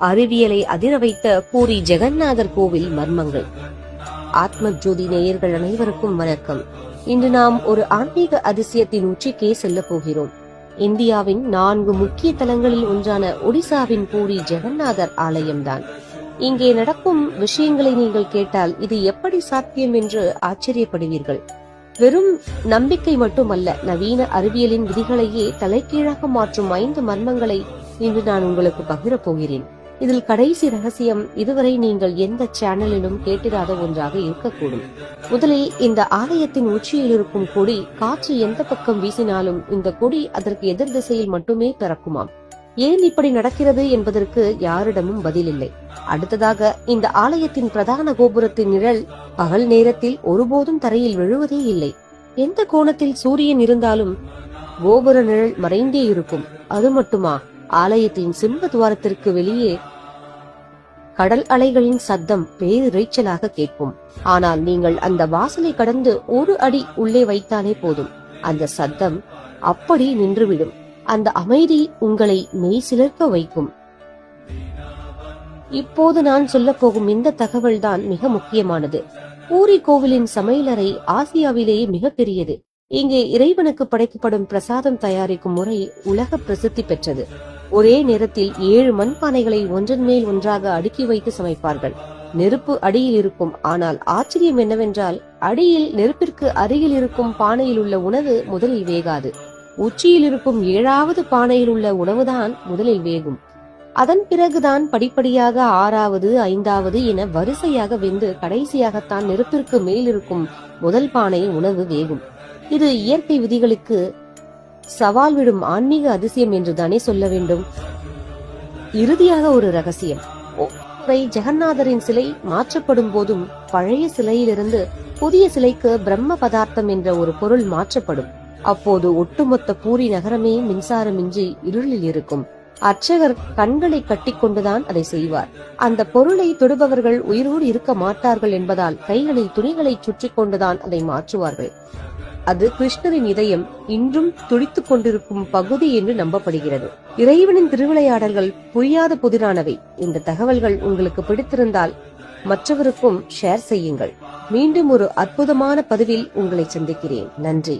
அறிவியலை அதிர வைத்த பூரி ஜெகநாதர் கோவில் மர்மங்கள். ஆத்ம ஜோதி நேயர்கள் அனைவருக்கும் வணக்கம். இன்று நாம் ஒரு ஆன்மீக அதிசயத்தின் உச்சிக்கே செல்ல போகிறோம். இந்தியாவின் 4 முக்கிய தலங்களில் ஒன்றான ஒடிசாவின் பூரி ஜெகநாதர் ஆலயம்தான். இங்கே நடக்கும் விஷயங்களை நீங்கள் கேட்டால் இது எப்படி சாத்தியம் என்று ஆச்சரியப்படுவீர்கள். வெறும் நம்பிக்கை மட்டுமல்ல, நவீன அறிவியலின் விதிகளையே தலைகீழாக மாற்றும் 5 மர்மங்களை இன்று நான் உங்களுக்கு பகிரப் போகிறேன். இதில் கடைசி ரகசியம் இதுவரை நீங்கள் எந்த சேனலிலும் கேட்டிராத ஒன்றாக இருக்கக்கூடும். முதலில் இந்த ஆலயத்தின் உச்சியில் இருக்கும் கொடி காற்று எந்த பக்கம் வீசினாலும் இந்த கொடி அதற்கு எதிர் திசையில் மட்டுமே பறக்குமாம். ஏன் இப்படி நடக்கிறது என்பதற்கு யாரிடமும் பதிலில்லை. அடுத்ததாக, இந்த ஆலயத்தின் பிரதான கோபுரத்தின் நிழல் பகல் நேரத்தில் ஒருபோதும் தரையில் விழுவதே இல்லை. எந்த கோணத்தில் சூரியன் இருந்தாலும் கோபுர நிழல் மறைந்தே இருக்கும். அது மட்டுமா, ஆலயத்தின் சிம்ப துவாரத்திற்கு வெளியே கடல் அலைகளின் சத்தம் பேரிரைச்சலாக கேட்கும். ஆனால் நீங்கள் அந்த வாசலை கடந்து 1 அடி உள்ளே வைத்தாலே போதும், அந்த சத்தம் அப்படி நின்றுவிடும். அந்த அமைதி உங்களை மெய் சிலிர்க்க வைக்கும். இப்போது நான் சொல்ல போகும் இந்த தகவல் தான் மிக முக்கியமானது. பூரி கோவிலின் சமையலறை ஆசியாவிலேயே மிக பெரியது. இங்கே இறைவனுக்கு படைக்கப்படும் பிரசாதம் தயாரிக்கும் முறை உலக பிரசித்தி பெற்றது. ஒரே நேரத்தில் 7 மண்பானைகளை ஒன்றன் மேல் ஒன்றாக அடுக்கி வைத்து சமைப்பார்கள். நெருப்பு அடியில் இருக்கும். ஆனால் ஆச்சரியம் என்னவென்றால், அடியில் நெருப்பிற்கு அருகில் இருக்கும் பானையில் உள்ள உணவு முதலில் வேகாது. உச்சியில் இருக்கும் 7வது பானையில் உள்ள உணவுதான் முதலில் வேகும். அதன் பிறகுதான் படிப்படியாக 6வது 5வது என வரிசையாக வெந்து கடைசியாகத்தான் நெருப்பிற்கு மேல் இருக்கும் முதல் பானை உணவு வேகும். இது இயற்கை விதிகளுக்கு சவால் விடும் ஆன்மீக அதிசயம் என்று தானே சொல்ல வேண்டும். இறுதியாக ஒரு ரகசியம். ஜெகநாதரின் சிலை மாற்றப்படும் போதும் பழைய சிலையிலிருந்து புதிய சிலைக்கு பிரம்ம பதார்த்தம் என்ற ஒரு பொருள் மாற்றப்படும். அப்போது ஒட்டுமொத்த பூரி நகரமே மின்சாரமின்றி இருளில் இருக்கும். அர்ச்சகர் கண்களை கட்டிக்கொண்டுதான் அதை செய்வார். அந்த பொருளை தொடுபவர்கள் உயிரோடு இருக்க மாட்டார்கள் என்பதால் கைகளில் துணிகளை சுற்றி கொண்டுதான் அதை மாற்றுவார்கள். அது கிருஷ்ணரின் இதயம் இன்றும் துடித்துக் கொண்டிருக்கும் பகுதி என்று நம்பப்படுகிறது. இறைவனின் திருவிளையாடல்கள் புரியாத புதிரானவை. இந்த தகவல்கள் உங்களுக்கு பிடித்திருந்தால் மற்றவருக்கும் ஷேர் செய்யுங்கள். மீண்டும் ஒரு அற்புதமான பதிவில் உங்களை சந்திக்கிறேன். நன்றி.